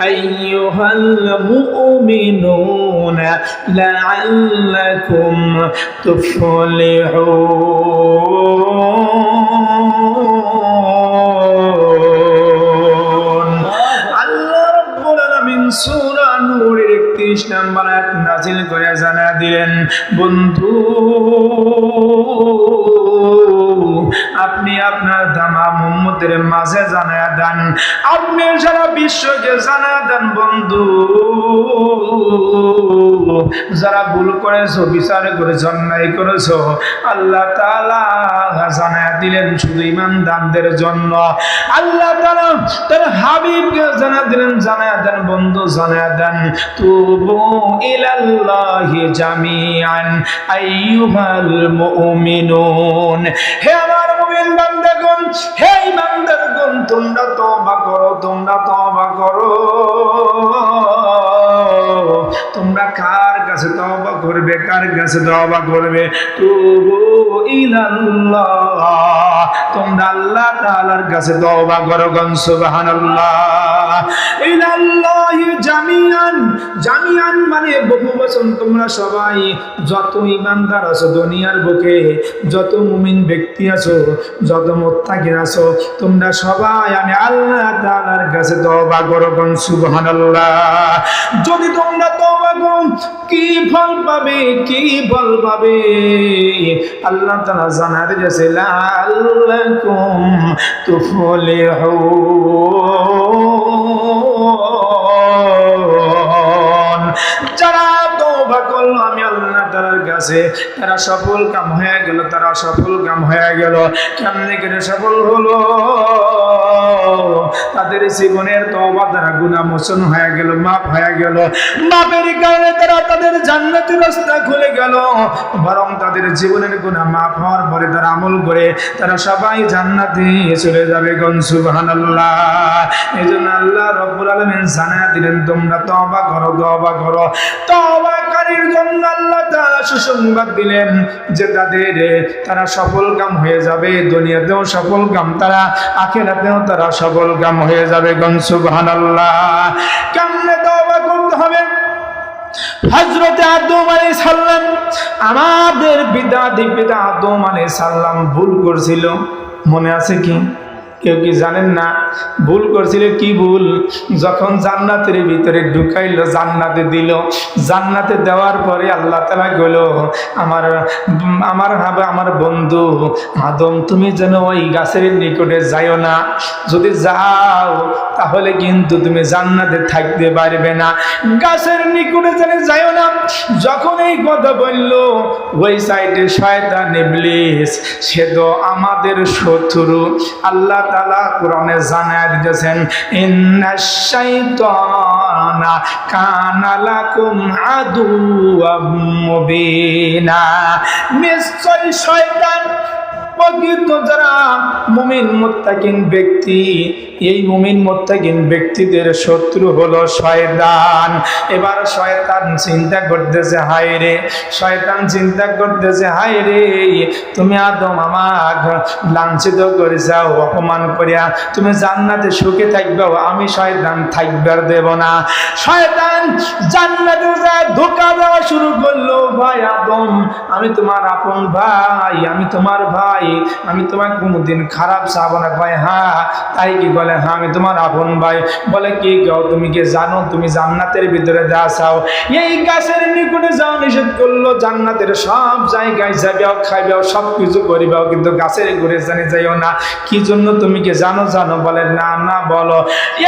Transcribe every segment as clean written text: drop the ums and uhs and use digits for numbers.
আইয়ুহাল মুমিনুনা লাআল্লাকুম তুফলিহুন। আল্লাহ রাব্বুল আলামিন সূরা নূরের 31 নম্বর আয়াত নাযিল করে জানায়া দিলেন, বন্ধু আপনি আপনার তামাম উম্মতের মাঝে জানায়া দেন, আপনি সারা বিশ্বকে জানায়া দেন, বন্ধু যারা ভুল করেছো, বিচার করেছো, অন্যায় করেছো, আল্লাহ তাআলা জানায়া দিলেন শুধু ঈমানদারদের জন্য। আল্লাহ তাআলা তার হাবিবকে জানায়া দিলেন, জানায়া দেন বন্ধু, জানায়া দেন, তুবু ইলাল্লাহি জামিআন আইয়ুহাল মুমিনুন। হে আমার মুমিন বান্দাগণ, হে ঈমানদারগণ, তোমরা তওবা করো, তোমরা তওবা করো। তোমরা কার কাছে তওবা করবে, কার কাছে তওবা করবে? তুবু ইলাল্লাহ, তোমরা আল্লাহ তাআলার কাছে তওবা করো। সুবহানাল্লাহ। ইলাল্লাহি জামিআন, জামিআন মানে বহুবচন। তোমরা সবাই যত ঈমানদার আছো দুনিয়ার বুকে, যত মুমিন ব্যক্তি আছো, যত মুত্তাকিন আছো, তোমরা সবাই আমি আল্লাহ তাআলার কাছে তওবা করো। সুবহানাল্লাহ। যদি তোমরা তওবা করো কি ফল পাবে, কি ফল পাবে? আল্লাহ তাআলা জানাতে দিয়েছে, লাআল্লাকুম তুফলিহুন। যারা তওবা করলো আমি আল্লাহ তাআলার কাছে, তারা সফল কাম হয়ে গেল, তারা সফল কাম হয়ে গেল। কেমনে করে সফল হলো? তাদের জীবনের তওবা দ্বারা গুনাহ মোচন হয়ে গেল, মাফ হয়ে গেল। মাফের কারণে তারা তাদের জান্নাতের রাস্তা খুলে গেল। বরং তাদের জীবনের গুনাহ মাফ হওয়ার পরে তারা আমল করে তারা সবাই জান্নাতে চলে যাবে। সুবহানাল্লাহ। এজন্য আল্লাহ রাব্বুল আলামিন জানায়া দিলেন, তোমরা তওবা করো, তওবা করো। তওবাকারীর জন্য আল্লাহ তাআলা সুসংবাদ দিলেন যে তারা সফল কাম হয়ে যাবে, দুনিয়াতেও সফল কাম, তারা আখিরাতেও তারা সফল কাম হয়ে যাবে। সুবহানাল্লাহ। কেমনে তওবা করতে হবে? হযরত আদম আলাইহিস সালাম, আমাদের পিতা আদম আলাইহিস সালাম ভুল করেছিল, মনে আছে কি? কেউ কি জানেন না ভুল করছিল? কি ভুল? যখন জান্নাতের ভিতরে ঢুকাইলো, জান্নাতে দিল, জান্নাতে দেওয়ার পরে আল্লাহ তাআলা কইল, আমার বন্ধু আদম, তুমি যেন ওই গাছের নিকটে যাইও না, যদি যাও তাহলে কিন্তু তুমি জান্নাতে থাকতে পারবে না, গাছের নিকটে যেন যাইও না। যখন এই কথা বলল, ওই সাইডে শয়তান ইবলিস, সে তো আমাদের শত্রু। আল্লাহ তাআলা কোরআনে জানায়া দিয়েছেন, ইন্নাশ শাইতানা কানা লাকুম আদুওয়াম মুবিনা। নিশ্চয় শয়তান, প্রকৃত যারা মুমিন মুত্তাকিন ব্যক্তি, এই মুমিন মুত্তাকিন ব্যক্তিদের শত্রু হলো শয়তান। এবার শয়তান চিন্তা করতেছে, হায় রে, শয়তান চিন্তা করতেছে, হায় রে, তুমি আদম আমাকে লাঞ্ছিত করেছাও, অপমান করিয়া তুমি জান্নাতে সুখে থাকবে, আমি শয়তান থাকবার দেব না। শয়তান জান্নাতে যায় ধোঁকা দেওয়া শুরু করলো, ভাই আদম, আমি তোমার আপন ভাই, আমি তোমার ভাই, আমি তোমাকে কোনোদিন খারাপ চাবো না। ভাই হ্যাঁ, তাই কি? বলে হ্যাঁ, আমি তোমার আপন ভাই। বলে কি গাও, তুমি কি জানো তুমি জান্নাতের ভিতরে যা চাও, এই গাছের নিকটে যাও নিষেধ করলো, জান্নাতের সব জায়গায় যাবেও, খাইবেও, সব কিছু করিবেও, কিন্তু গাছের ঘুরে জানি যাইও না। কি জন্য তুমি কি জানো? জানো? বলে না, না বলো।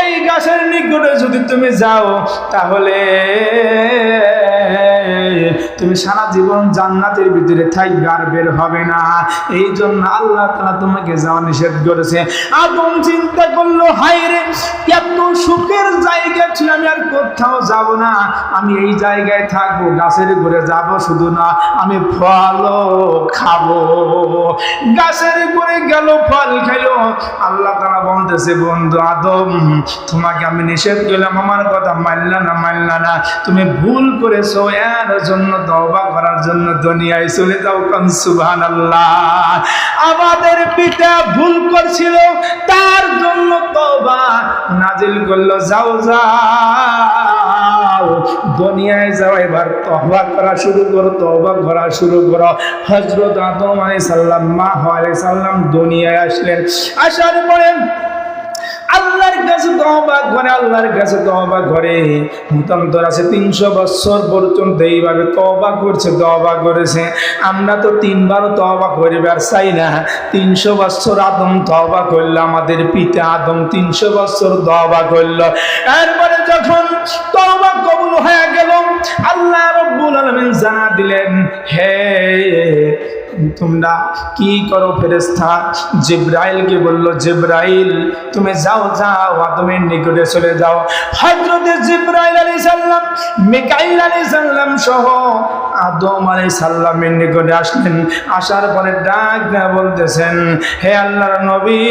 এই গাছের নিকটে যদি তুমি যাও তাহলে তুমি সারা জীবন জান্নাতের ভিতরে থাকবে, আর বের হবে না। এই জন্য আল্লাহ তাআলা তোমাকে যাওয়া নিষেধ করেছে। আদম চিন্তা করলো, হায় রে, এত সুখের জায়গা ছিল, আমি আর কত কোথাও যাব না, আমি এই জায়গায় থাকবো, গাছের ঘুরে যাব শুধু না, আমি ফলও খাবো। গাছের ঘুরে গেল, ফল খাইলো। আল্লাহ তাআলা বলতেছে, বন্ধু আদম, তোমাকে আমি নিষেধ করলাম, আমার কথা মানলা না, তুমি ভুল করেছো, এর জন্য তওবা করার জন্য দুনিয়ায় চলে যাও। কান সুবহানাল্লাহ। আমাদের পিতা ভুল করছিল, তার জন্য তওবা নাজিল করলো, যাও দুনিয়ায় যাও, এবার তওবা করা শুরু করো। হযরত আদম আলাইহিস সালাম, মা হাওয়া আলাইহিস সালাম দুনিয়ায় আসলেন। আসার পরে আল্লাহর কাছে তওবা করে মতান্তর আছে 300 বছর পর্যন্ত এইভাবে তওবা করেছে। আমরা তো 3 বার তওবা করিবার চাই না। 300 বছর আদম তওবা করলো, আমাদের পিতা আদম 300 বছর তওবা করলো। এরপরে যখন তওবা কবুল হয়ে গেল, আল্লাহ রাব্বুল আলামিন জানা দিলেন, হে তোমরা কি করো? ফেরেশতা জিবরাইলকে বলল, জিবরাইল তুমি যাও আদমের নিকটে চলে যাও। হযরত জিবরাইল আলাইহিস সালাম, মিকাইল আলাইহিস সালাম সহ আদম আলাইহিস সালামের নিকটে আসলেন। আসার পরে ডাক দিয়ে বলতেছেন, হে আল্লাহর নবী,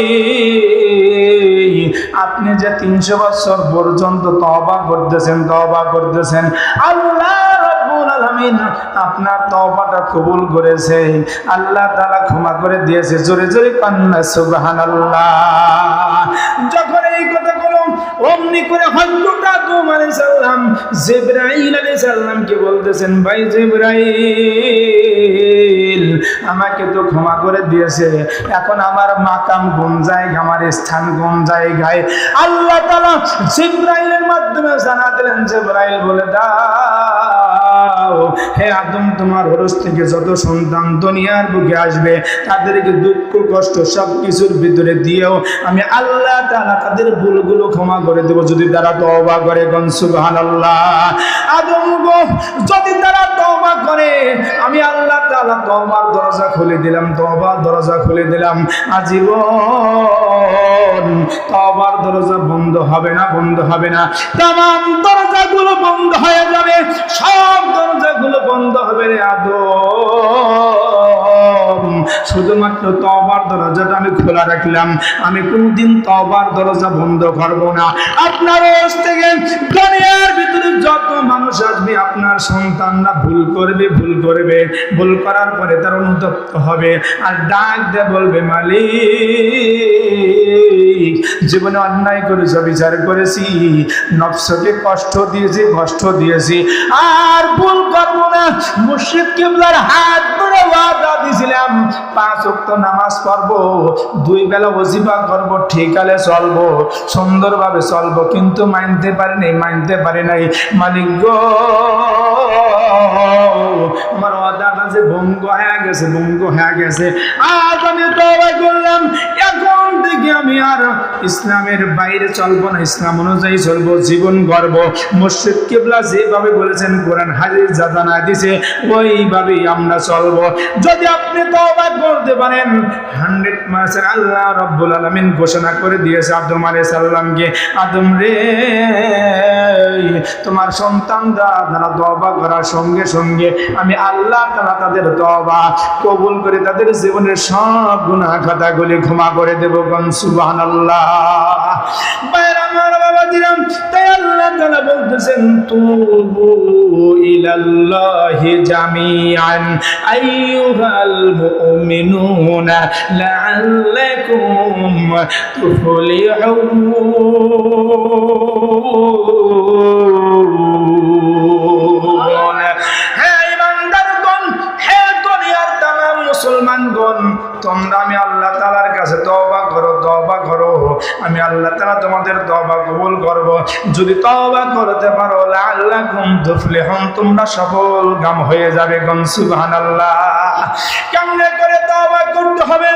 আপনি যে 300 বছর পর্যন্ত তওবা করতেছেন, আল্লাহ রাব্বুল আলামিন আপনার তওবাটা কবুল করেছে, আল্লাহ তাআলা ক্ষমা করে দিয়েছে। জোরে জোরে কান্না সুবহানাল্লাহ। যখন এই কথা বললাম, অমনি করে হযরত আদম আলাইহিস সালাম জিবরাইল আলাইহিস সালামকে বলতেছেন, ভাই জিবরাইল, আমাকে তো ক্ষমা করে দিয়েছে, এখন আমার মাকাম কোন জায়গায়, আমার স্থান কোন জায়গায়? আল্লাহ তাআলা জিবরাইলের মাধ্যমে জানা দিলেন। জিবরাইল বলে দাও, হে আদম, তোমার ওরস থেকে যত সন্তান দুনিয়ার বুকে আসবে, তাদেরকে দুঃখ কষ্ট সবকিছুর ভিতরে দিয়েও আমি আল্লাহ তাআলা তাদের ভুলগুলো ক্ষমা করে দেব, যদি তারা তওবা করে। কোন সুবহানাল্লাহ। আদম গো, যদি তারা তওবা করে, আমি আল্লাহ তাআলা তওবার দরজা খুলে দিলাম, আজীবন তওবার দরজা বন্ধ হবে না। तमाम দরজাগুলো বন্ধ হয়ে যাবে, সব দরজাগুলো বন্ধ হবে রে আদম, শুধুমাত্র তওবার দরজাটা আমি খোলা রাখলাম। আমি কোনদিন তওবার দরজা বন্ধ করব না। আপনার ওস থেকে দুনিয়ার ভিতরে যত মানুষ আসবে, আপনার সন্তানরা ভুল করবে, ভুল করার পরে তার অনুতপ্ত হবে আর ডাক দিয়ে বলবে, মালিক, জীবনে অন্যায় করেছি, বিচার করেছি, নফসকে কষ্ট দিয়েছি, আর ভুল করব না। মুর্শিদ কিবলার হাত ধরে ওয়াদা দিয়েছিলাম, 5 ওয়াক্ত নামাজ পড়বো, 2 বেলা ওজিফা করব, ঠিকালে চলবো, সুন্দরভাবে চলবো, কিন্তু মানতে পারি নাই। মালিক গো, আমার ওয়াদাটা যে ভঙ্গ হয়ে গেছে। আজ আমি তওবা করলাম, এখন থেকে আমি আর ইসলামের বাইরে চলবো না, ইসলাম অনুযায়ী চলবো, জীবন গড়ব। মুর্শিদ কিবলা যেভাবে বলেছেন, কোরআন হাদিস যা জানা দিয়েছে, ওইভাবেই আমরা চলবো। যদি আপনি তওবা করতে পারেন, 100% আল্লাহ রাব্বুল আলামিন ঘোষণা করে দিয়েছে আদম আলাইহিস সালামকে, আদম রে, তোমার সন্তানরা যারা তওবা করার সঙ্গে সঙ্গে আমি আল্লাহ তাআলা তাদের তওবা কবুল করে তাদের জীবনের সব গুনাহ খাতাগুলি ক্ষমা করে দেব। কোন সুবহানাল্লাহ। বাইরে আমার বাবা দিলাম, তাই আল্লাহ তাআলা বলতেছেন, তুবু ইলাল্লাহি জামিআন আইয়ুহাল মুমিনুনা লাআল্লাকুম তুফলিহুন। হে ইমানদারগণ, হে দুনিয়ার তামাম মুসলমানগণ, তোমরা আমি আল্লাহ তাআলার কাছে তওবা করো, আমি আল্লাহ তাআলা তোমাদের তওবা কবুল করব। যদি তওবা করতে পারো, লাআল্লাকুম তুফলিহুন, তোমরা সফলকাম হয়ে যাবে। কোন সুবহানাল্লাহ। কেমনে করে তওবা করতে হবে,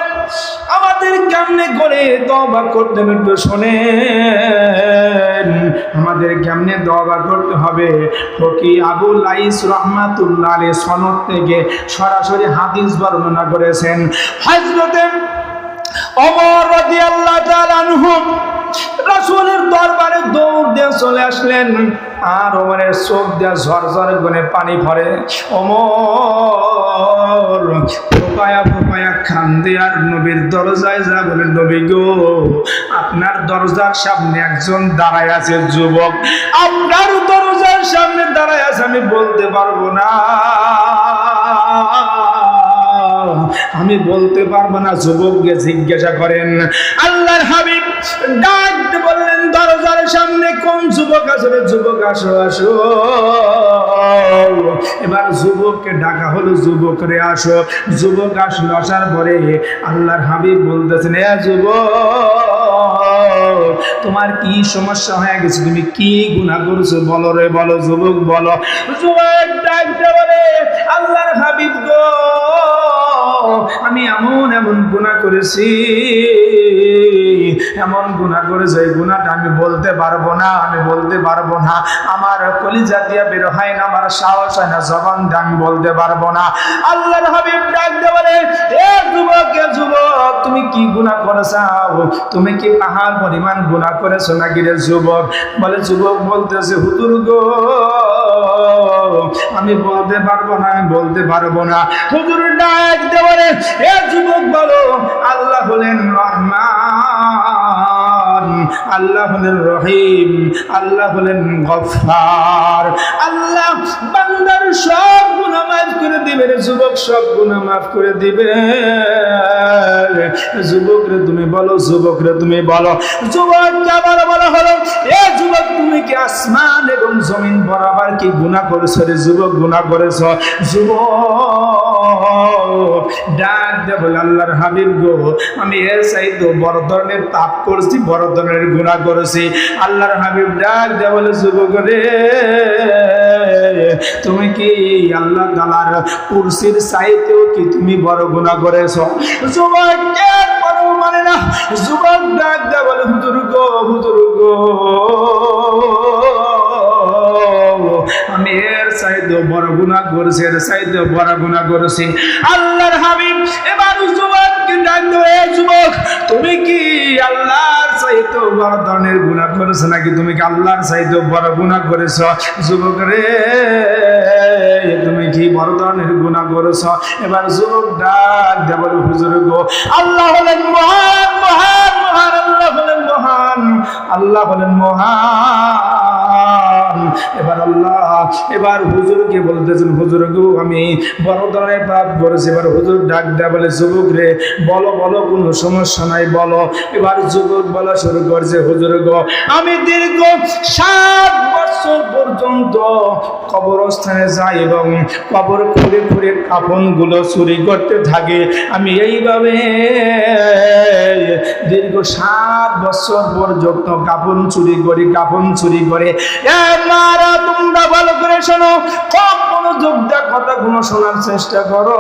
আমাদের কেমনে করে তওবা করতে হবে একটু শুনেন। আমাদের কেমনে তওবা করতে হবে, ফকি আবু লাইস রাহমাতুল্লাহ আলাইহি সনদ থেকে সরাসরি হাদিস বর্ণনা করেছেন। হযরত ওমর রাদিয়াল্লাহু তাআলা আনহু রাসূলের দরবারে দৌড় দিয়ে চলে আসলেন। আর ওমরের চোখ দিয়ে ঝরঝর করে পানি পড়ে। ওমর ফোপায়া ফোপায়া কান্দে আর নবীর দরজায় যা বলে, নবী গো, আপনার দরজার সামনে একজন দাঁড়ায় আছে যুবক, আপনার দরজার সামনে দাঁড়ায় আছে, আমি বলতে পারবো না, আমি বলতে পারবো না। যুবককে জিজ্ঞাসা করেন। আল্লাহর হাবিব ডাকতে বললেন, দরজার সামনে কোন যুবক আসলে? যুবক আসো আসো। এবার যুবককে ডাকা হলো, যুবক রে আসো। যুবক আসলো, আসার পরে আল্লাহর হাবিব বলতেছেন, এ যুবক, তোমার কি সমস্যা হয়ে গেছে? তুমি কি গুনাহ করছো? বলো রে, বলো যুবক, বলো। যুবক ডাকতে বলে, আল্লাহর হাবিব গো, আমি এমন এমন গুনাহ করেছি, এমন গুনাহ করেছি, এই গুনাহটা আমি বলতে পারবো না, আমি বলতে পারবো না, আমার কলিজা দিয়ে বের হয় না, আমার সাহস হয় না, জবান দিয়ে আমি বলতে পারবো না। আল্লাহর হাবিব ডাকতে বলে, এ যুবক, এ যুবক, তুমি কি গুনাহ করেছো? তুমি কি পাহাড় পরিমাণ গুনাহ করেছো নাকি রে? যুবক বলে, যুবক বলতেছে, হুজুর গো, আমি বলতে পারবো না, আমি বলতে পারবো না। হুজুর ডাকতে বলে, এ যুবক বলো, আল্লাহ হলেন রহমান, আল্লাহ হলেন রহিম, আল্লাহ হলেন গফফার, আল্লাহ বান্দার সব গুনাহ মাফ করে দিবে রে যুবক, সব গুনাহ মাফ করে দিবে। যুবক রে তুমি বলো, যুবক রে তুমি বলো। যুবককে আবার বলা হলো, এ যুবক, তুমি কি আসমান এবং জমিন বরাবর কি গুনাহ করেছো রে যুবক? গুনাহ করেছো? যুবক ডাক দিয়ে বলে, আল্লাহর হাবিব গো, আমি এর চাইতে বড় ধরনের পাপ করেছি, বড় ধরনের গুনাহ করেছি। আল্লাহর হাবিব ডাক দিয়ে বলে, যুবক রে, তুমি কি আল্লাহ তাআলার কুরসির চাইতেও কি তুমি বড় গুনাহ করেছো? যুবক বড় মানে না। যুবক ডাক দিয়ে বলে, হুজুর গো, হুজুর গো, আমি এর চাইতেও বড় গুনাহ করেছি, এর চাইতেও বড় গুনাহ করেছি। আল্লাহর হাবিব এবার যুবককে ডাক দিয়ে, এ যুবক, তুমি কি আল্লাহর চাইতেও বড় ধরনের গুনাহ করেছো নাকি তুমি কি আল্লাহর চাইতেও বড় গুনাহ করেছো? যুবক রে, তুমি কি বড় ধরনের গুনাহ করেছো? এবার যুবক ডাক দিয়ে বলে, হুজুর গো, আল্লাহ হলেন মহান, মহান, মহান, আল্লাহ হলেন মহান, আল্লাহ হলেন মহান। এবার হুজুরকে বলতেছেন, হুজুর গো, আমি বড় ধরনের পাপ করেছি। এবার হুজুর ডাক দেয়া বলে, যুবক রে, বলো বলো, কোনো সমস্যা নাই, বলো। এবার যুবক বলা শুরু করছে, হুজুর গো, আমি দীর্ঘ 7 বছর পর্যন্ত কবরস্থানে যাই এবং কবর খুঁড়ে খুঁড়ে কাফনগুলো চুরি করতে থাকি। আমি এইভাবে দীর্ঘ 7 বছর পর্যন্ত কাফন চুরি করি, কাফন চুরি করে। মারা, তোমরা ভালো করে শোনো, কোনো যোগদা কথা কোনো শোনার চেষ্টা করো।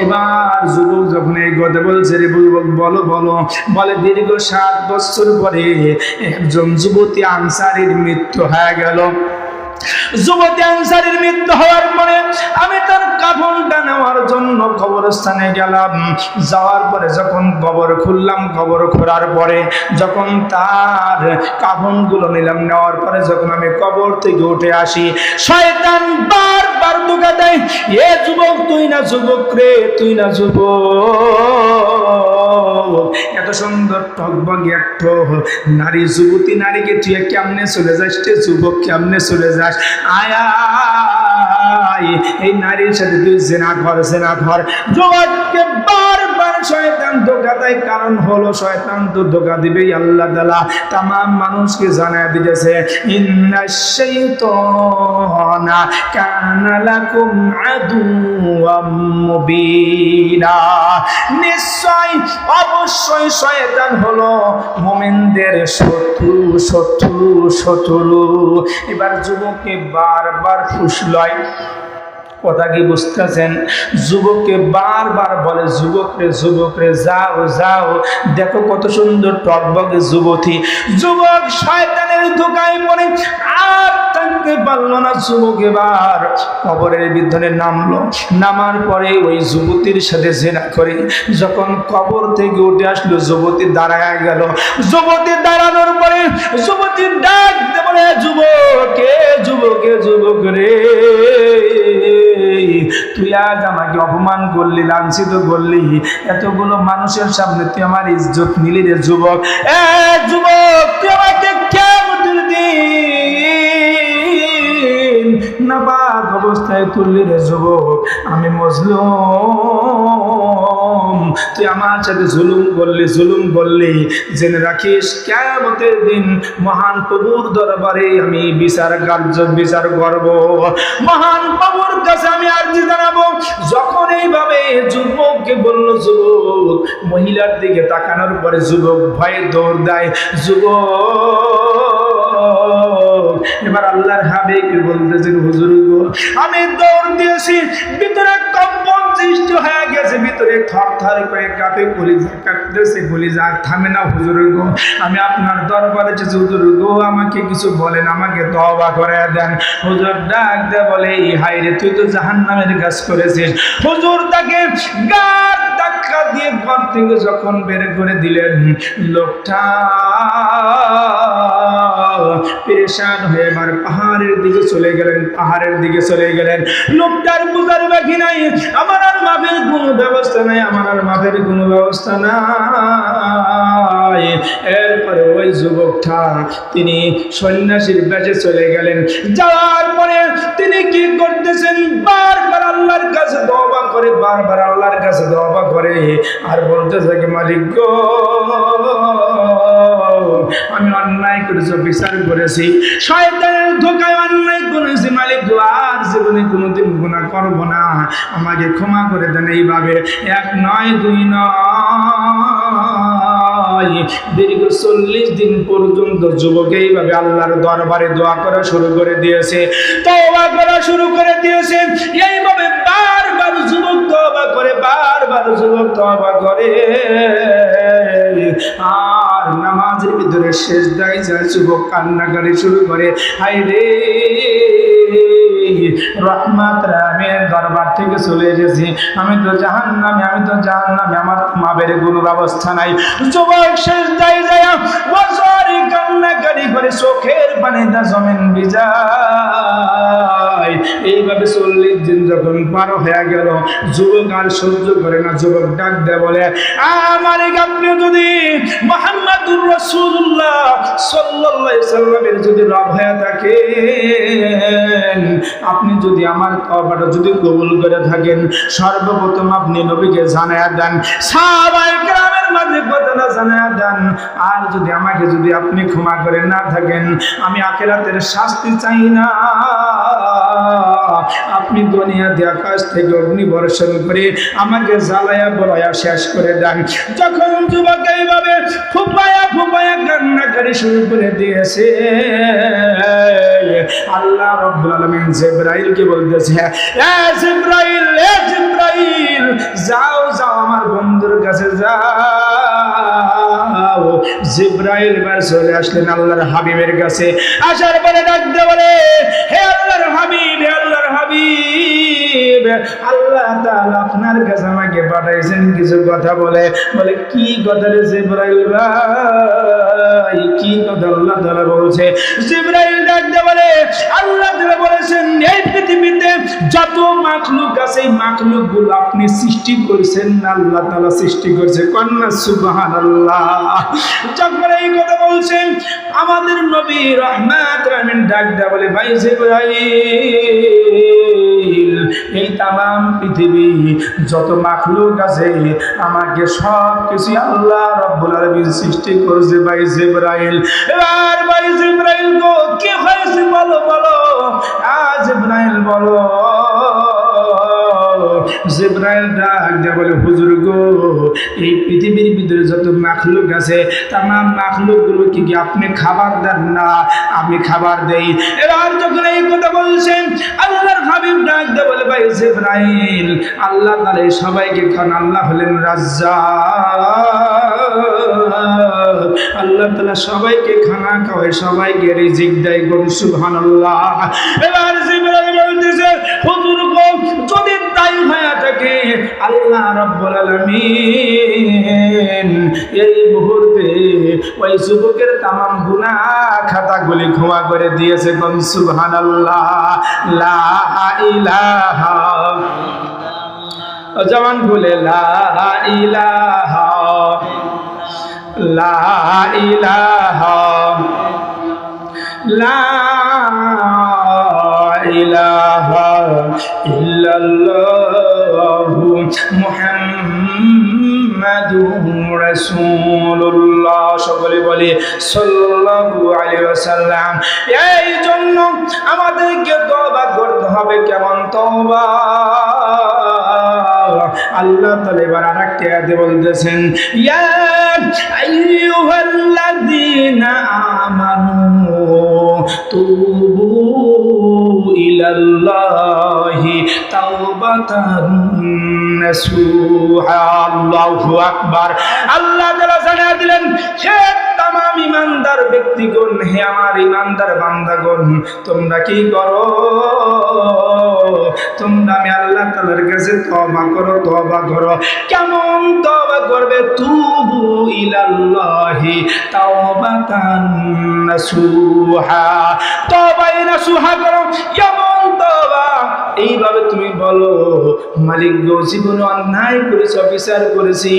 এবার যুবক যখন এই কথা বলছে, রে যুবক বলো বলো, বলে, দীর্ঘ 7 বছর পরে একজন যুবতী আনসারীর মৃত্যু হয়ে গেল। যুবতী আনসারীর মৃত্যু হওয়ার পরে আমি তার কাফনটা নেওয়ার জন্য কবরস্থানে গেলাম। যাওয়ার পরে যখন কবর খুললাম, কবর খোলার পরে যখন তার কাফনগুলো নিলাম, নেওয়ার পরে যখন আমি কবর থেকে উঠে আসি, শয়তান বারবার ধোঁকা দেয়, এ যুবক, তুই না যুবক রে, তুই না যুবক, এত সুন্দর টকবগে একটা নারী, যুবতী নারীকে তুই কেমনে চলে যাস রে যুবক, কেমনে চলে যাস? আয়া, এই নারীর সাথে তুই জেনা কর, জেনা কর। যুবককে বারবার শয়তান ধোঁকা দেয়, কারণ হলো শয়তান তো ধোঁকা দিবেই। আল্লাহ তাআলা तमाम মানুষকে জানায় দিয়েছে, ইন্নাশ শাইতানা কানা লাকুম আদুওয়াম মুবিনা, নিশ্চয় অবশ্যই শয়তান হলো মুমিনদের শত্রু, শত্রু, শত্রু। এবার যুবককে বারবার ফুসলায়, কথা কি বুঝতেছেন? যুবককে বারবার বলে, যুবক রে, যুবক রে, যাও যাও, দেখো কত সুন্দর টকবগে যুবতী। যুবক শয়তানের ধোঁকায় পড়ে আর থাকতে থাকতে পারলো না। যুবক এবার কবরের ভিতরে নামলো। নামার পরে ওই যুবতীর সাথে জেনা করে যখন কবর থেকে উঠে আসলো, যুবতী দাঁড়ায় গেল। যুবতী দাঁড়ানোর পরে যুবতী ডাক দিয়ে বলে, যুবক রে, তুই আজ আমাকে অপমান করলি, লাঞ্ছিত করলি, এতগুলো মানুষের সামনে তুই আমার ইজ্জত নিলি রে যুবক। যুবক, তুই আমাকে কিয়ামতের দিন নাপাক অবস্থায় তুললি রে যুবক। আমি মজলুম, তুই আমার সাথে জুলুম করলি। জেনে রাখিস কিয়ামতের দিন মহান প্রভুর দরবারে আমি বিচার করব। মহান প্রভুর কাছে আমি আরজি জানাবো। যখন এইভাবে যুবককে বলল, যুবক মহিলার দিকে তাকানোর পরে যুবক ভয়ে দৌড় দেয়। এবার আল্লাহর হাবিব বলতেছেন, হুজুর গো, আমি দৌড় দিয়েছি, ভিতরে কম্পন সৃষ্টি হয়ে গেছে, ভিতরে থরথর করে কাঁপে, কলিজা কাঁপতেছে, কলিজা থামে না। হুজুর গো, আমি আপনার দরবারে এসেছি, হুজুর গো, আমাকে কিছু বলেন, আমাকে তওবা করে দেন। হুজুর ডাক দে বলে, হায় রে, তুই তো জাহান্নামের কাজ করেছিস। হুজুর তাকে গার ধাক্কা দিয়ে ঘর থেকে যখন বের করে দিলেন, লোকটা পেরেশান হয়ে এবার পাহাড়ের দিকে চলে গেলেন। লোকটার বুঝার বাকি নাই, আমার আর মাপের কোনো ব্যবস্থা নাই। এরপরে ওই যুবকটা তিনি সন্ন্যাসীর বেশে চলে গেলেন। যাওয়ার পরে তিনি কি করতেছেন, বারবার আল্লাহর কাছে তওবা করে আর বলতেছে, মালিক গো, আমি অন্যায় করেছি, বিচার করেছি, শয়তানের ধোঁকায় অন্যায় করেছি, মালিক গো, আর জীবনে কোনোদিন গুনাহ করব না, আমাকে ক্ষমা করে দেন। এইভাবে 1 নয় 2 নয়, দীর্ঘ 40 দিন পর্যন্ত যুবক এইভাবে আল্লাহর দরবারে দোয়া করা শুরু করে দিয়েছে, তওবা করা শুরু করে দিয়েছে। এইভাবে বারবার যুবক তওবা করে আর নামাজের ভিতরে সিজদায় যায়, যুবক কান্নাকাটি শুরু করে, হায় রে, রহমত রামের দরবার থেকে চলে এসেছি, আমি তো জাহান্নামে, আমার মাপের কোনো ব্যবস্থা নাই। যুবক সিজদায় যায় বছরে কান্নাকাটি করে, চোখের পানিতে জমিন ভিজায়। এইভাবে 40 দিন যখন পার হয়ে গেল, যুবক আর সহ্য করে না। যুবক ডাক দেয় বলে, আমার আপনি যদি মুহাম্মাদুর রাসূলুল্লাহ সাল্লাল্লাহু আলাইহি সাল্লামের যদি রব হয়ে থাকেন, আপনি যদি আমার তওবাটা যদি কবুল করে থাকেন, সর্বপ্রথম আপনি নবীকে জানায়া দেন, সাহাবায়ে কেরামের মাঝে কথাটা জানায়া দেন। আর যদি আমাকে যদি আপনি ক্ষমা করে না থাকেন, আমি আখিরাতের শাস্তি চাই না, আপনি দুনিয়াতে আকাশ থেকে অগ্নি বর্ষণ করে আমাকে জ্বালায়া বলায়া শেষ করে দেন। যখন যুবক এইভাবে ফুপায়া কান্নাকারি শুরু করে দিয়েছে, আল্লাহ রাব্বুল আলামিন জিবরাইলকে বলতেছে, জিবরাইল, যাও আমার বন্ধুর কাছে যাও। জিবরাইল এবার চলে আসলেন আল্লাহর হাবিবের কাছে। আসার পরে ডাকতে বলে, হে আল্লাহর হাবিব, আল্লাহ তাআলা আপনার কাছে আমাকে পাঠাইছেন কিছু কথা বলে। কি কথা রে জিবরাইল ভাই, কি কথা আল্লাহ তাআলা বলছে? জিবরাইল ডাকতে বলে, আল্লাহ তাআলা বলেছেন, এই পৃথিবীতে যত মাখলুক আছে, এই মাখলুকগুলো আপনি সৃষ্টি করেছেন, আল্লাহ তাআলা সৃষ্টি করেছে। কন্যা সুবহানাল্লাহ। যখন এই কথা বলছেন, আমাদের নবী রহমত আমিন ডাক দেয়া বলে, ভাই জিবরাইল, এই তামাম পৃথিবী যত মাখলুক আছে, আমাকে সব কিছু আল্লাহ রাব্বুল আলামিন সৃষ্টি করেছে। ভাই জিবরাইল, এবার ভাই জিবরাইল গো, কি হয়েছে বলো? জিবরাইল বলো। জিবরাইল ডাক দিয়ে বলে, হুজুর গো, এই পৃথিবীর ভিতরে যত মাখলুক আছে, তামাম মাখলুকগুলো কি আপনি খাবার দেন না? আমি খাবার দেই। এবার যখন এই কথা বলছেন, আল্লাহর হাবিব ডাক দিয়ে বলে, ভাই জিবরাইল, আল্লাহ তাআলা সবাইকে খান, আল্লাহ হলেন রাজ্জাক। আল্লাহ তাআলা সবাইকে খানা খাওয়ায়, সবাইকে রিজিক দেয়। কোন সুবহানাল্লাহ। এবার জিবরাইল বলতেছে, হুজুর গো, যদি তাই হয়ে থাকে আল্লাহ রাব্বুল আলামিন এই মুহূর্তে ওই যুবকের তামাম গুনাহ খাতাগুলি ক্ষমা করে দিয়েছে। কোন সুবহানাল্লাহ। লা ইলাহা, জবান খুলে লা ইলাহা, লা ইলাহা, লা ইলাহা ইল্লাল্লাহু মুহাম্মাদুর রাসূলুল্লাহ। সকলে বলি সাল্লাল্লাহু আলাইহি ওয়াসাল্লাম। এই জন্য আমাদেরকে তওবা করতে হবে। কেমন তওবা? আল্লাহ তাআলা এবার আরেকটি আয়াতে বলতেছেন, ইয়া আইয়ুহাল্লাযীনা আমানু তুবু ইলাল্লাহি তাওবাতান নাসুহা। আল্লাহু আকবার। আল্লাহ তাআলা জানিয়ে দিলেন, হে তামাম ঈমানদার ব্যক্তিগণ, হে আমার ঈমানদার বান্দাগণ, তোমরা কি করো? তোমরা আমি আল্লাহ তাআলার কাছে তওবা করো, তওবা করো। কেমন তওবা করবে? তুবু ইলাল্লাহি তাওবাতান নাসুহা। তওবায়ে নাসুহা করো। কেমন তওবা? এইভাবে তুমি বলো, মালিক গো, জীবনে অন্যায় করেছি, অবিচার করেছি,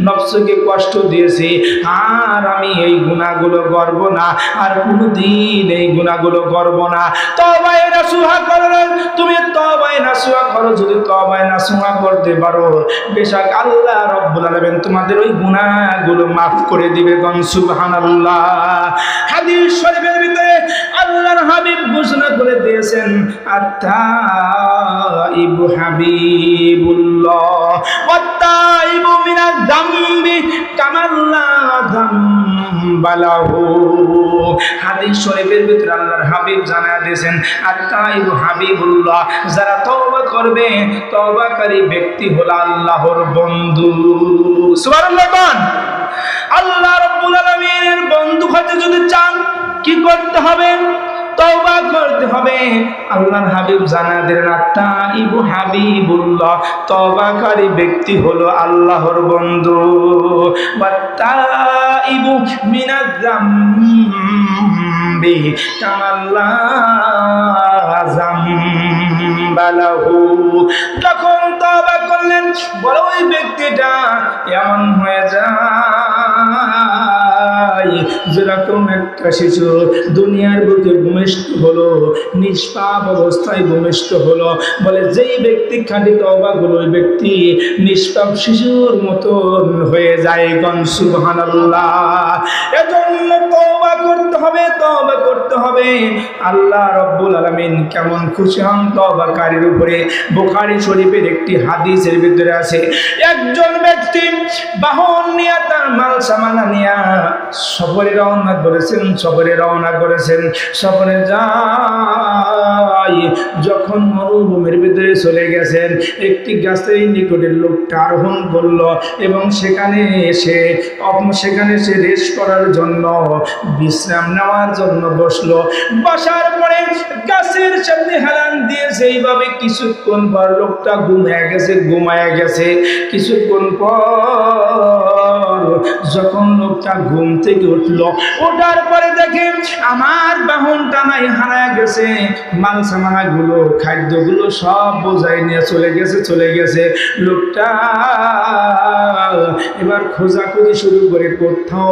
নফসকে কষ্ট দিয়েছি, আর আমি এই গুনাহগুলো করব না, আর কোনোদিন এই গুনাহগুলো করব না। তওবায়ে নাসুহা করো। তুমি তওবায়ে নাসুহা করো। যদি তওবায়ে নাসুহা করতে পারো, বেশক আল্লাহ রাব্বুল আলামিন তোমাদের ওই গুনাহগুলো মাফ করে দিবে। কোন সুবহানাল্লাহ। হাদিস শরীফের ভিতরে আল্লাহর হাবিব ঘোষণা করে দিয়েছেন, আত-তাইবু হাবিবুল্লাহ ওয়াত-তাইবু মিনাজ যামবি কামাল্লা যামবা লাহু। হাদিস শরীফের ভিতরে আল্লাহর হাবিব জানায়া দিয়েছেন, আত-তাইবু হাবিবুল্লাহ, যারা তওবা করবে, তওবাকারী ব্যক্তি হলো আল্লাহর বন্ধু। সুবহানাল্লাহ। আল্লাহ রাব্বুল আলামিনের বন্ধু হতে যদি চান কি করতে হবে? তওবা করতে হবে। আল্লাহর হাবিব জানায়া দিলেন, আত-তাইবু হাবিবুল্লাহ, তওবাকারী ব্যক্তি হলো আল্লাহর বন্ধু। ওয়াত-তাইবু মিনাজ যামবি কামাল্লা যামবা লাহু। যখন তওবা করলেন, বড় ওই ব্যক্তিটা এমন হয়ে যায় যেরকম একটা শিশু দুনিয়ার বুকে ভূমিষ্ঠ হলো, নিষ্পাপ অবস্থায় ভূমিষ্ঠ হলো। বলে যেই ব্যক্তি খাঁটি তওবা করলো, ওই ব্যক্তি নিষ্পাপ শিশুর মতন হয়ে যায়। কোন সুবহানাল্লাহ। এজন্য তওবা করতে হবে, তওবা করতে হবে। আল্লাহ রাব্বুল আলামিন কেমন খুশি হন তওবাকারীর উপরে। বুখারী শরীফের একটি হাদিসের ভিতরে আছে, একজন ব্যক্তি বাহন নিয়ে, তার মাল সামানা নিয়ে সফরে রওনা করেছেন, সফরে যাই যখন মরুভূমির ভিতরে চলে গেছেন, একটি গাছের নিকটে লোকটা আরোহণ করল এবং সেখানে এসে রেস্ট করার জন্য, বিশ্রাম নেওয়ার জন্য বসলো। বসার পরে গাছের সামনে হেলান দিয়েছে। এইভাবে কিছুক্ষণ পর লোকটা ঘুমায়া গেছে। কিছুক্ষণ পর যখন লোকটা ঘুম থেকে উঠলো, ওঠার পরে দেখে আমার বাহনটা নাই, হারায় গেছে। মাল সামানা গুলো, খাদ্যগুলো সব বোঝাই নিয়ে চলে গেছে। লোকটা এবার খোঁজাখুঁজি শুরু করে, কোথাও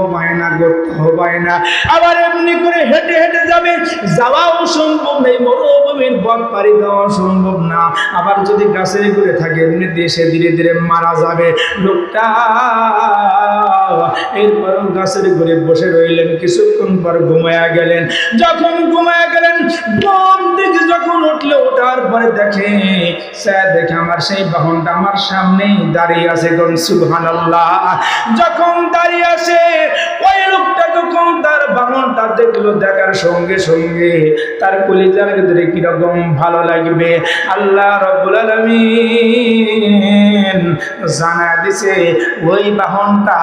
পায় না। আবার এমনি করে হেঁটে হেঁটে যাবে, যাওয়াও সম্ভব নেই, মরুভূমির পথ পাড়ি দেওয়া সম্ভব না। আবার যদি গাছের ঘুরে থাকে, এমনি দেশে ধীরে ধীরে মারা যাবে। লোকটা এরপরও গাছের ঘুরে বসে রইলেন। কিছুক্ষণ পর ঘুমায়া গেলেন। যখন ঘুমায়া গেলেন, ঘুম থেকে যখন উঠলে, ওঠার পরে দেখে আমার সেই বাহনটা আমার সামনেই দাঁড়িয়ে আছে। কোন সুবহানাল্লাহ। যখন দাঁড়িয়ে আছে, ওই লোকটা যখন তার বাহনটা দেখলো, দেখার সঙ্গে সঙ্গে তার কলিজার ভিতরে কিরকম ভালো লাগবে। আল্লাহ রাব্বুল আলামিন জানা দিছে ওই বাহনটা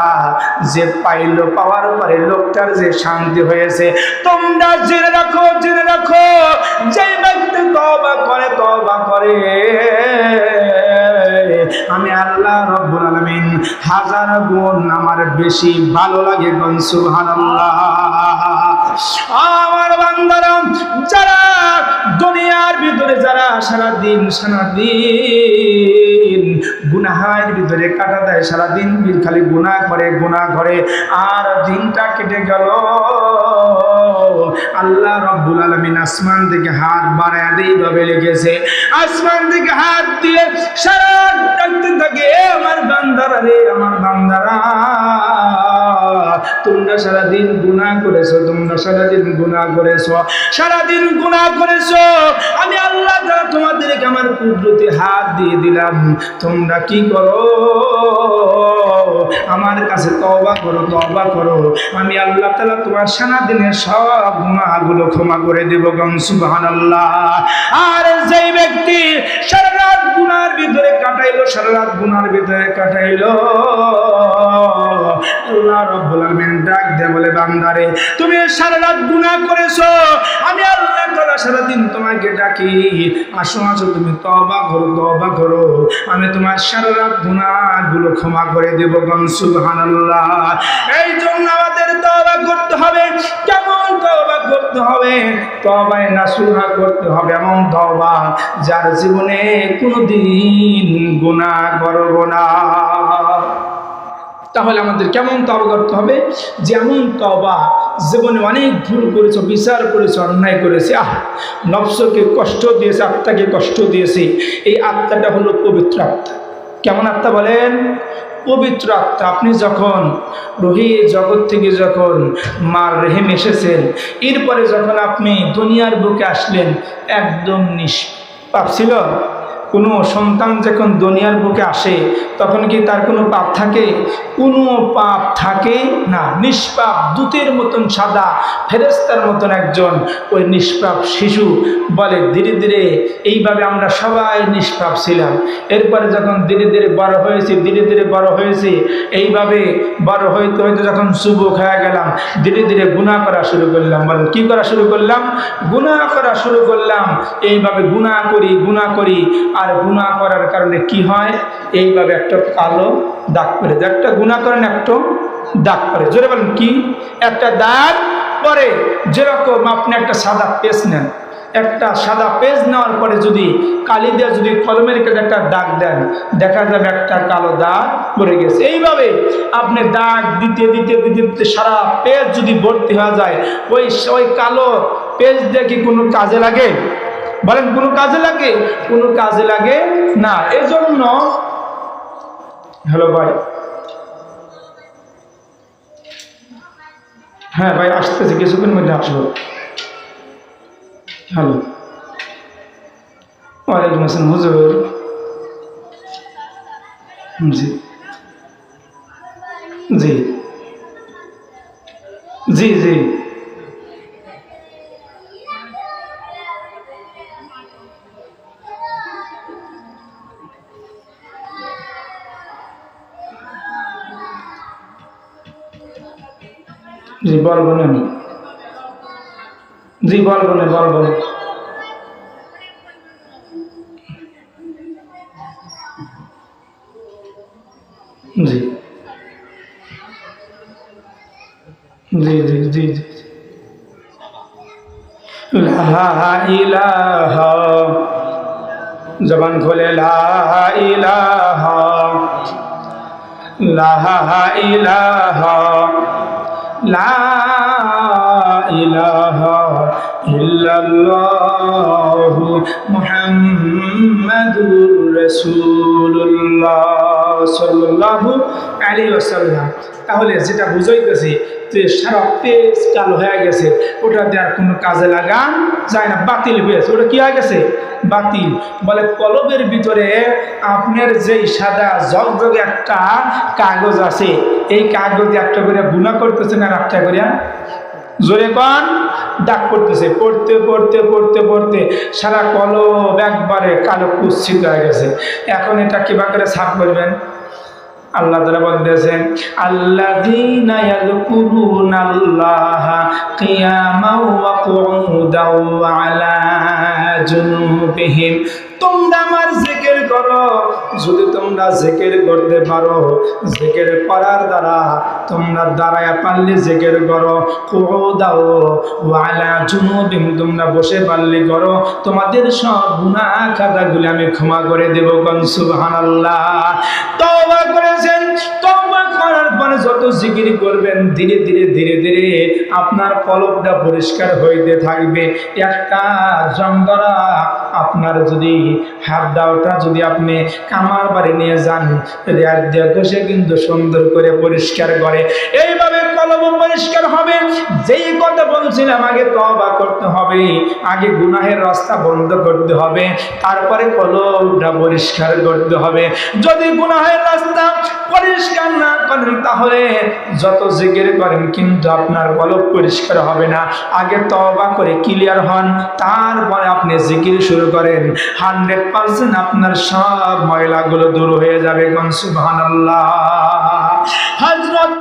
যে পাইলো, পাওয়ার পরে লোকটার যে শান্তি হয়েছে। তোমরা জেনে রাখো যে ব্যক্তি তওবা করে আমি আল্লাহ রাব্বুল আলামিন হাজার গুণ আমার বেশি ভালো লাগে। সুবহানাল্লাহ। আমার বান্দারা যারা দুনিয়ার ভিতরে যারা সারাদিন গুনাহের ভিতরে কাটা দেয়, সারাদিন খালি গুনাহ করে আর দিনটা কেটে গেল, আল্লাহ রাব্বুল আলামিন আসমান থেকে হাত বাড়ায় এইভাবে লেগেছে, আসমান থেকে হাত দিয়ে সারা ডাকতে থাকে, আমার বান্দারা রে, আমার বান্দারা তোমরা সারাদিন গুনাহ করেছো, আমি আল্লাহ তাআলা তোমাদেরকে আমার কুদরতি হাত দিয়ে দিলাম, তোমরা কি করো? আমার কাছে তওবা করো, আমি আল্লাহ তাআলা তোমার সারাদিনের সব গুনাহগুলো ক্ষমা করে দেব। সুবহানাল্লাহ। আর যেই ব্যক্তি সারা রাত গুনাহের ভিতরে কাটাইলো, আল্লাহ রাব্বুল আলামিন ডাক দিয়ে বলে, বান্দারে তুমি সারা রাত গুনাহ করেছো, আমি আল্লাহ তাআলা সারাদিন তোমাকে ডাকি, আসো তুমি তওবা করো, আমি তোমার সারা রাত গুনাহগুলো ক্ষমা করে দেব। সুবহানাল্লাহ। এই জন্য আমাদের তওবা করতে হবে। কেমন তওবা করতে হবে? তওবায়ে নাসুহা করতে হবে, এমন তওবা যার জীবনে কোনোদিন গুনাহ করব না। তাহলে আমাদের কেমন তওবা করতে হবে? যেমন তওবা জীবনে অনেক ভুল করেছো, বিচার করেছো, অন্যায় করেছে, নফসকে কষ্ট দিয়েছে, আত্মাকে কষ্ট দিয়েছে, এই আত্মাটা হলো পবিত্র আত্মা। কেমন আত্মা বলেন? পবিত্র আত্মা। আপনি যখন রুহি জগৎ থেকে যখন মার রেহেম এসেছেন, এরপরে যখন আপনি দুনিয়ার বুকে আসলেন, একদম নিষ্পাপ ছিল। কোনো সন্তান যখন দুনিয়ার বুকে আসে তখন কি তার কোনো পাপ থাকে? কোনো পাপ থাকে না। নিষ্পাপ দূতের মতন সাদা ফেরেশতার মতন একজন ওই নিষ্পাপ শিশু বলে। ধীরে ধীরে এইভাবে আমরা সবাই নিষ্পাপ ছিলাম। এরপরে যখন ধীরে ধীরে বড় হয়েছি, এইভাবে বড় হইতে যখন যুবক হয়ে গেলাম, ধীরে ধীরে গুনাহ করা শুরু করলাম। বলেন কি করা শুরু করলাম? গুনাহ করা শুরু করলাম। এইভাবে গুনাহ করি আর গুনাহ করার কারণে কি হয়? এইভাবে একটা কালো দাগ পড়ে যায়। একটা গুনাহ করেন, একটা দাগ পড়ে। জোরে বলেন কি? একটা দাগ পরে। যেরকম আপনি একটা সাদা পেজ নেন, একটা সাদা পেজ নেওয়ার পরে যদি কালি দিয়ে যদি কলমের কাছে একটা দাগ দেন, দেখা যাবে একটা কালো দাগ পড়ে গেছে। এইভাবে আপনি দাগ দিতে সারা পেজ যদি ভর্তি হয়ে যায়, ওই কালো পেজ দিয়ে কি কোনো কাজে লাগে? বলেন কোনো কাজে লাগে? কোনো কাজে লাগে না। এজন্য হ্যালো ভাই, হ্যাঁ ভাই আসতেছি, কিছুক্ষণ মধ্যে আসবো। হ্যালো, ওয়ালাইকুম আসসালাম হুজুর। জি জি জি জি জি বলবো না আমি। জি বলবো না। জি জি জি জি জি লা ইলাহা, জবান খোলে লা ইলাহা, লা ইলাহা, লা ইলাহা ইল্লাল্লাহু মুহাম্মাদুর রাসূলুল্লাহ সাল্লাল্লাহু আলাইহি ওয়াসাল্লাম। তাহলে যেটা বুঝাইতেছি যে সারা পেজ কালো হয়ে গেছে, ওটাতে আর কোনো কাজে লাগান যায় না, বাতিল হয়েছে। ওটা কি হয়ে গেছে? বাতিল। বলে কলবের ভিতরে আপনার যেই সাদা জগজগে একটা কাগজ আছে, এই কাগজে একটা করে গুনাহ করতেছেন আর একটা করে জোরে কোন দাগ করতেছে, পড়তে পড়তে পড়তে পড়তে সারা কলম একবারে কালো কুৎসিত হয়ে গেছে। এখন এটা কিভাবে করে সাফ করবেন? আল্লাহ তাআলা বলতেছেন, আল্লাযীনা ইয়াযকুরুনাল্লাহা কিয়ামান ওয়া কুউদান ওয়া আলা জুনুবিহিম। তোমরা আমার জিকির করো, যদি তোমরা জিকির করতে পারো, জিকির করার দ্বারা তোমরা দাঁড়ায় পারলে জিকির করো, কুউদাও ওয়া আলা জুনুবিহিম, তোমরা বসে পারলে করো, তোমাদের সব গুনাহ খাতাগুলো আমি ক্ষমা করে দেব। কোন সুবহানাল্লাহ। তওবা করেছেন, তওবা করার পরে যত জিকির করবেন ধীরে ধীরে ধীরে ধীরে আপনার কলবটা পরিষ্কার হইতে থাকবে। একটা জঙ্গরা আপনার যদি হাত দাওটা যদি আপনি কামার বাড়ি নিয়ে যান, রেয়ার দিয়ে ঘষে কিন্তু সুন্দর করে পরিষ্কার করে। এইভাবে কলব পরিষ্কার হবে। যেই কথা বলছিলাম, আগে তওবা করতে হবে, আগে গুনাহের রাস্তা বন্ধ করতে হবে, তারপরে কলবটা পরিষ্কার করতে হবে। যদি গুনাহের রাস্তা পরিষ্কার না করেন তাহলে যত জিকির করেন কিন্তু আপনার কলব পরিষ্কার হবে না। আগে তওবা করে ক্লিয়ার হন, তারপরে আপনি জিকির শুরু করেন, 100% আপনার সব ময়লাগুলো দূর হয়ে যাবে। কোন সুবহানাল্লাহ। হযরত